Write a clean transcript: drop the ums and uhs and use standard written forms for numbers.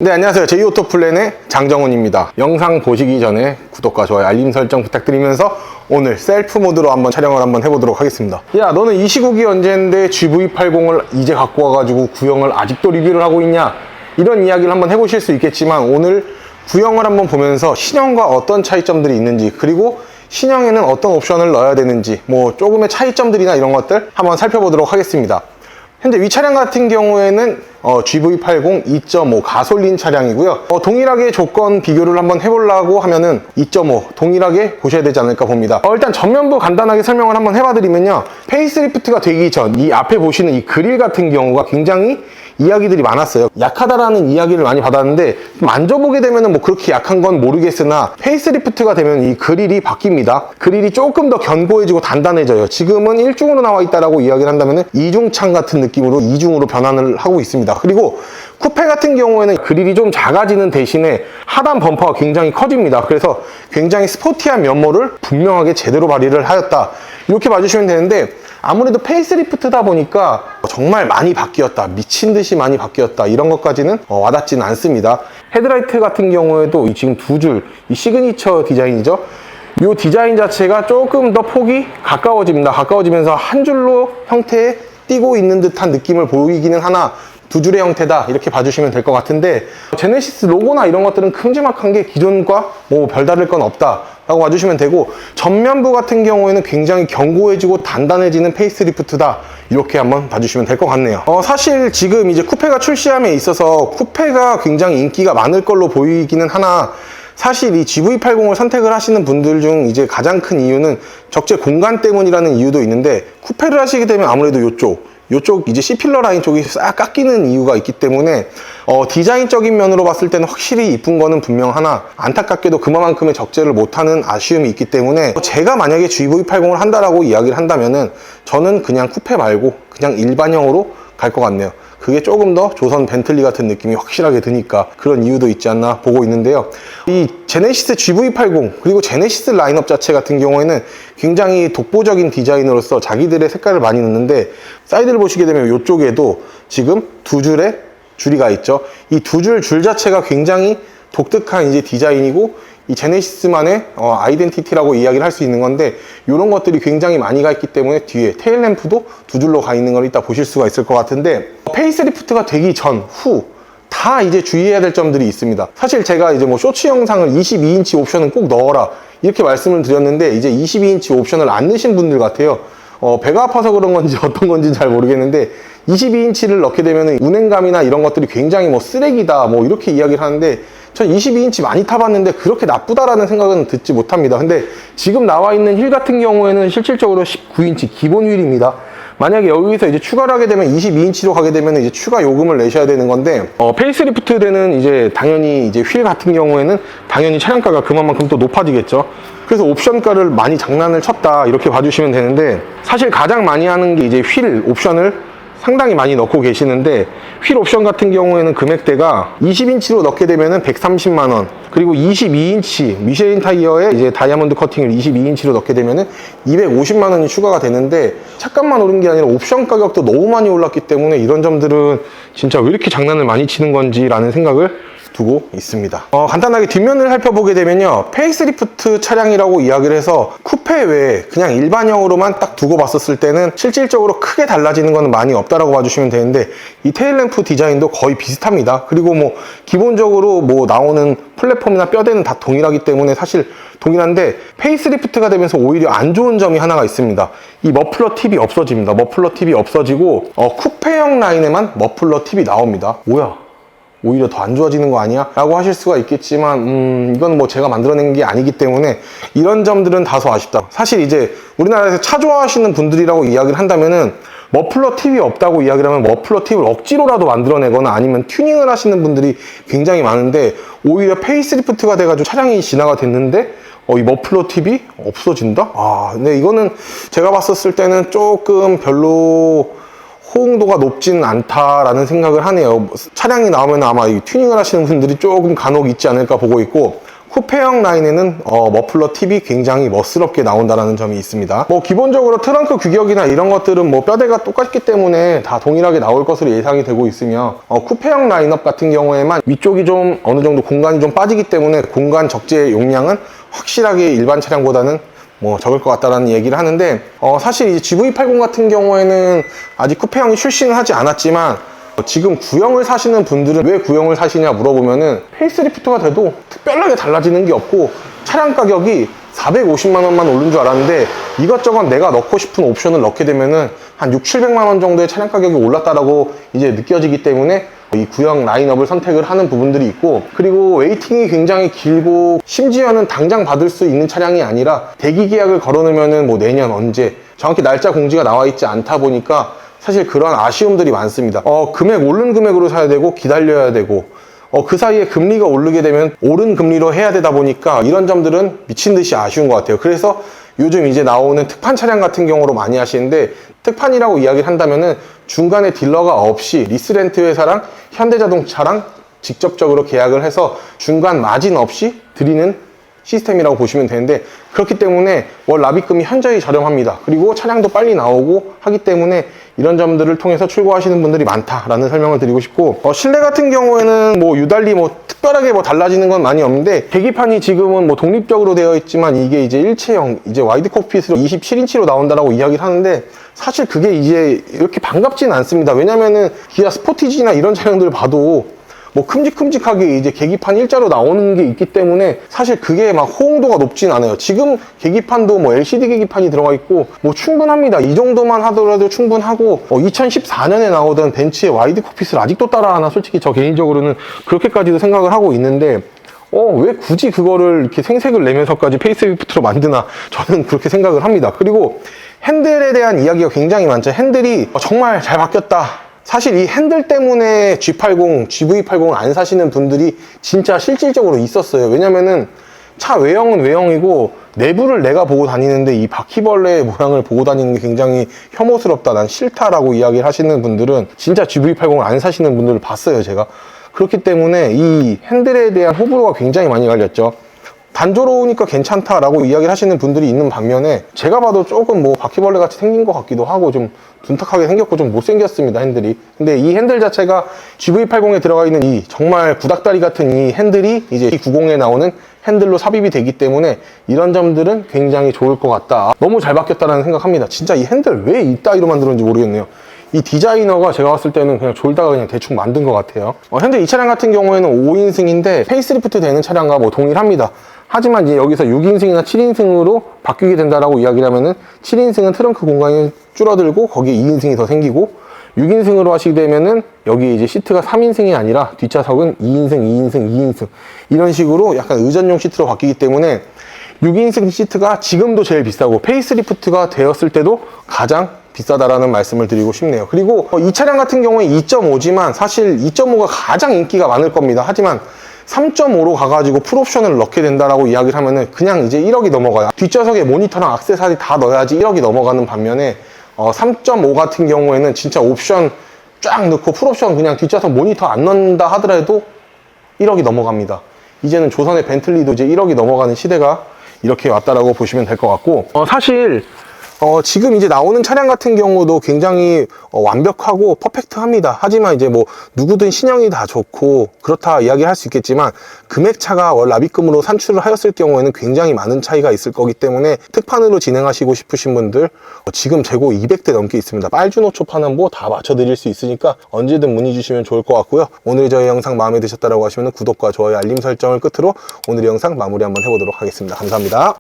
네, 안녕하세요. 제이오토플랜의 장정훈입니다. 영상 보시기 전에 구독과 좋아요, 알림 설정 부탁드리면서 오늘 셀프 모드로 한번 촬영을 한번 해보도록 하겠습니다. 야, 너는 이 시국이 언제인데 GV80을 이제 갖고 와가지고 구형을 아직도 리뷰를 하고 있냐? 이런 이야기를 한번 해보실 수 있겠지만 오늘 구형을 한번 보면서 신형과 어떤 차이점들이 있는지, 그리고 신형에는 어떤 옵션을 넣어야 되는지, 뭐 조금의 차이점들이나 이런 것들 한번 살펴보도록 하겠습니다. 현재 이 차량 같은 경우에는 GV80 2.5 가솔린 차량이고요. 동일하게 조건 비교를 한번 해보려고 하면은 2.5 동일하게 보셔야 되지 않을까 봅니다. 일단 전면부 간단하게 설명을 한번 해봐드리면요. 페이스리프트가 되기 전 이 앞에 보시는 이 그릴 같은 경우가 굉장히 이야기들이 많았어요. 약하다라는 이야기를 많이 받았는데 만져보게 되면은 뭐 그렇게 약한 건 모르겠으나 페이스리프트가 되면 이 그릴이 바뀝니다. 그릴이 조금 더 견고해지고 단단해져요. 지금은 1중으로 나와 있다라고 이야기를 한다면은 2중창 같은 느낌으로 2중으로 변환을 하고 있습니다. 그리고 쿠페 같은 경우에는 그릴이 좀 작아지는 대신에 하단 범퍼가 굉장히 커집니다. 그래서 굉장히 스포티한 면모를 분명하게 제대로 발휘를 하였다, 이렇게 봐주시면 되는데, 아무래도 페이스리프트다 보니까 정말 많이 바뀌었다, 미친 듯이 많이 바뀌었다, 이런 것까지는 와닿지는 않습니다. 헤드라이트 같은 경우에도 지금 두 줄, 이 시그니처 디자인이죠. 이 디자인 자체가 조금 더 폭이 가까워집니다. 가까워지면서 한 줄로 형태에 띄고 있는 듯한 느낌을 보이기는 하나 두 줄의 형태다, 이렇게 봐주시면 될 것 같은데, 제네시스 로고나 이런 것들은 큼지막한 게 기존과 뭐 별다를 건 없다 라고 봐주시면 되고, 전면부 같은 경우에는 굉장히 견고해지고 단단해지는 페이스리프트다, 이렇게 한번 봐주시면 될 것 같네요. 사실 지금 이제 쿠페가 출시함에 있어서 쿠페가 굉장히 인기가 많을 걸로 보이기는 하나, 사실 이 GV80을 선택을 하시는 분들 중 이제 가장 큰 이유는 적재 공간 때문이라는 이유도 있는데, 쿠페를 하시게 되면 아무래도 요쪽 이제 C필러 라인 쪽이 싹 깎이는 이유가 있기 때문에 디자인적인 면으로 봤을 때는 확실히 이쁜 거는 분명하나, 안타깝게도 그만큼의 적재를 못하는 아쉬움이 있기 때문에, 제가 만약에 GV80을 한다라고 이야기를 한다면은 저는 그냥 쿠페 말고 그냥 일반형으로 갈 것 같네요. 그게 조금 더 조선 벤틀리 같은 느낌이 확실하게 드니까 그런 이유도 있지 않나 보고 있는데요. 이 제네시스 GV80 그리고 제네시스 라인업 자체 같은 경우에는 굉장히 독보적인 디자인으로서 자기들의 색깔을 많이 넣는데, 사이드를 보시게 되면 이쪽에도 지금 두 줄의 줄이 가 있죠. 이 두 줄 자체가 굉장히 독특한 이제 디자인이고, 이 제네시스만의 아이덴티티라고 이야기를 할 수 있는 건데, 이런 것들이 굉장히 많이 가 있기 때문에 뒤에 테일램프도 두 줄로 가 있는 걸 이따 보실 수가 있을 것 같은데, 페이스리프트가 되기 전, 후 다 이제 주의해야 될 점들이 있습니다. 사실 제가 이제 뭐 쇼츠 영상을 22인치 옵션은 꼭 넣어라, 이렇게 말씀을 드렸는데, 이제 22인치 옵션을 안 넣으신 분들 같아요. 배가 아파서 그런 건지 어떤 건지 잘 모르겠는데, 22인치를 넣게 되면 운행감이나 이런 것들이 굉장히 뭐 쓰레기다, 뭐 이렇게 이야기를 하는데, 전 22인치 많이 타봤는데 그렇게 나쁘다라는 생각은 듣지 못합니다. 근데 지금 나와 있는 휠 같은 경우에는 실질적으로 19인치 기본 휠입니다. 만약에 여기서 이제 추가를 하게 되면 22인치로 가게 되면 이제 추가 요금을 내셔야 되는 건데, 페이스리프트 되는 이제 당연히 이제 휠 같은 경우에는 당연히 차량가가 그만큼 또 높아지겠죠. 그래서 옵션가를 많이 장난을 쳤다, 이렇게 봐주시면 되는데, 사실 가장 많이 하는 게 이제 휠 옵션을 상당히 많이 넣고 계시는데, 휠 옵션 같은 경우에는 금액대가 20인치로 넣게 되면은 130만원, 그리고 22인치 미쉐린 타이어에 이제 다이아몬드 커팅을 22인치로 넣게 되면은 250만원이 추가가 되는데, 차값만 오른 게 아니라 옵션 가격도 너무 많이 올랐기 때문에 이런 점들은 진짜 왜 이렇게 장난을 많이 치는 건지 라는 생각을 두고 있습니다. 간단하게 뒷면을 살펴보게 되면요, 페이스리프트 차량이라고 이야기를 해서 쿠페 외에 그냥 일반형으로만 딱 두고 봤었을 때는 실질적으로 크게 달라지는 건 많이 없다라고 봐주시면 되는데, 이 테일램프 디자인도 거의 비슷합니다. 그리고 뭐 기본적으로 뭐 나오는 플랫폼이나 뼈대는 다 동일하기 때문에 사실 동일한데, 페이스리프트가 되면서 오히려 안 좋은 점이 하나가 있습니다. 이 머플러 팁이 없어집니다. 머플러 팁이 없어지고 쿠페형 라인에만 머플러 팁이 나옵니다. 뭐야, 오히려 더 안 좋아지는 거 아니야? 라고 하실 수가 있겠지만, 이건 뭐 제가 만들어낸 게 아니기 때문에 이런 점들은 다소 아쉽다. 사실 이제 우리나라에서 차 좋아하시는 분들이라고 이야기를 한다면은, 머플러 팁이 없다고 이야기를 하면 머플러 팁을 억지로라도 만들어내거나 아니면 튜닝을 하시는 분들이 굉장히 많은데, 오히려 페이스리프트가 돼가지고 차량이 진화가 됐는데 이 머플러 팁이 없어진다? 근데 이거는 제가 봤었을 때는 조금 별로 호응도가 높지는 않다라는 생각을 하네요. 차량이 나오면 아마 이 튜닝을 하시는 분들이 조금 간혹 있지 않을까 보고 있고, 쿠페형 라인에는 머플러 팁이 굉장히 멋스럽게 나온다는 점이 있습니다. 뭐 기본적으로 트렁크 규격이나 이런 것들은 뭐 뼈대가 똑같기 때문에 다 동일하게 나올 것으로 예상이 되고 있으며 쿠페형 라인업 같은 경우에만 위쪽이 좀 어느 정도 공간이 좀 빠지기 때문에 공간 적재 용량은 확실하게 일반 차량보다는 뭐 적을 것 같다라는 얘기를 하는데 사실 이제 GV80 같은 경우에는 아직 쿠페형이 출시는 하지 않았지만 지금 구형을 사시는 분들은 왜 구형을 사시냐 물어보면은 페이스리프트가 돼도 특별하게 달라지는 게 없고 차량 가격이 450만 원만 오른 줄 알았는데 이것저것 내가 넣고 싶은 옵션을 넣게 되면은 한 6, 700만 원 정도의 차량 가격이 올랐다라고 이제 느껴지기 때문에 이 구형 라인업을 선택을 하는 부분들이 있고, 그리고 웨이팅이 굉장히 길고 심지어는 당장 받을 수 있는 차량이 아니라 대기 계약을 걸어놓으면은 뭐 내년 언제 정확히 날짜 공지가 나와 있지 않다 보니까 사실 그런 아쉬움들이 많습니다. 금액 오른 금액으로 사야 되고 기다려야 되고 그 사이에 금리가 오르게 되면 오른 금리로 해야 되다 보니까 이런 점들은 미친 듯이 아쉬운 것 같아요. 그래서 요즘 이제 나오는 특판 차량 같은 경우로 많이 하시는데, 특판이라고 이야기를 한다면은 중간에 딜러가 없이 리스렌트 회사랑 현대자동차랑 직접적으로 계약을 해서 중간 마진 없이 드리는 시스템이라고 보시면 되는데, 그렇기 때문에 월 납입금이 현저히 저렴합니다. 그리고 차량도 빨리 나오고 하기 때문에 이런 점들을 통해서 출고하시는 분들이 많다라는 설명을 드리고 싶고, 실내 같은 경우에는 뭐 유달리 뭐 특별하게 뭐 달라지는 건 많이 없는데, 계기판이 지금은 뭐 독립적으로 되어 있지만 이게 이제 일체형 이제 와이드 콕핏으로 27인치로 나온다라고 이야기를 하는데, 사실 그게 이제 이렇게 반갑지는 않습니다. 왜냐면은 기아 스포티지나 이런 차량들 봐도 뭐 큼직큼직하게 이제 계기판 일자로 나오는 게 있기 때문에 사실 그게 막 호응도가 높진 않아요. 지금 계기판도 뭐 LCD 계기판이 들어가 있고 뭐 충분합니다. 이 정도만 하더라도 충분하고 2014년에 나오던 벤츠의 와이드 콕핏을 아직도 따라하나, 솔직히 저 개인적으로는 그렇게까지도 생각을 하고 있는데 왜 굳이 그거를 이렇게 생색을 내면서까지 페이스리프트로 만드나, 저는 그렇게 생각을 합니다. 그리고 핸들에 대한 이야기가 굉장히 많죠. 핸들이 정말 잘 바뀌었다. 사실 이 핸들 때문에 G80, GV80을 안 사시는 분들이 진짜 실질적으로 있었어요. 왜냐면은 차 외형은 외형이고 내부를 내가 보고 다니는데 이 바퀴벌레의 모양을 보고 다니는 게 굉장히 혐오스럽다, 난 싫다라고 이야기를 하시는 분들은 진짜 GV80을 안 사시는 분들을 봤어요, 제가. 그렇기 때문에 이 핸들에 대한 호불호가 굉장히 많이 갈렸죠. 단조로우니까 괜찮다라고 이야기를 하시는 분들이 있는 반면에 제가 봐도 조금 뭐 바퀴벌레 같이 생긴 것 같기도 하고 좀 둔탁하게 생겼고 좀 못생겼습니다, 핸들이. 근데 이 핸들 자체가 GV80에 들어가 있는 이 정말 구닥다리 같은 이 핸들이 이제 이 90에 나오는 핸들로 삽입이 되기 때문에 이런 점들은 굉장히 좋을 것 같다. 너무 잘 바뀌었다는 생각합니다. 진짜 이 핸들 왜 이따위로 만들었는지 모르겠네요. 이 디자이너가 제가 봤을 때는 그냥 졸다가 그냥 대충 만든 것 같아요. 현재 이 차량 같은 경우에는 5인승인데 페이스리프트 되는 차량과 뭐 동일합니다. 하지만 이제 여기서 6인승이나 7인승으로 바뀌게 된다라고 이야기를 하면은 7인승은 트렁크 공간이 줄어들고 거기에 2인승이 더 생기고, 6인승으로 하시게 되면은 여기 이제 시트가 3인승이 아니라 뒷좌석은 2인승, 2인승, 2인승 이런 식으로 약간 의전용 시트로 바뀌기 때문에 6인승 시트가 지금도 제일 비싸고 페이스리프트가 되었을 때도 가장 비싸다라는 말씀을 드리고 싶네요. 그리고 이 차량 같은 경우에 2.5지만 사실 2.5가 가장 인기가 많을 겁니다. 하지만 3.5로 가가지고 풀옵션을 넣게 된다라고 이야기를 하면은 그냥 이제 1억이 넘어가요. 뒷좌석에 모니터랑 액세서리 다 넣어야지 1억이 넘어가는 반면에 3.5 같은 경우에는 진짜 옵션 쫙 넣고 풀옵션 그냥 뒷좌석 모니터 안 넣는다 하더라도 1억이 넘어갑니다. 이제는 조선의 벤틀리도 이제 1억이 넘어가는 시대가 이렇게 왔다라고 보시면 될 것 같고, 사실 지금 이제 나오는 차량 같은 경우도 굉장히 완벽하고 퍼펙트합니다. 하지만 이제 뭐 누구든 신형이 다 좋고 그렇다 이야기할 수 있겠지만 금액차가 월 납입금으로 산출을 하였을 경우에는 굉장히 많은 차이가 있을 거기 때문에 특판으로 진행하시고 싶으신 분들 지금 재고 200대 넘게 있습니다. 빨주노초파는 뭐 다 맞춰드릴 수 있으니까 언제든 문의 주시면 좋을 것 같고요. 오늘 저희 영상 마음에 드셨다고 하시면 구독과 좋아요, 알림 설정을 끝으로 오늘의 영상 마무리 한번 해보도록 하겠습니다. 감사합니다.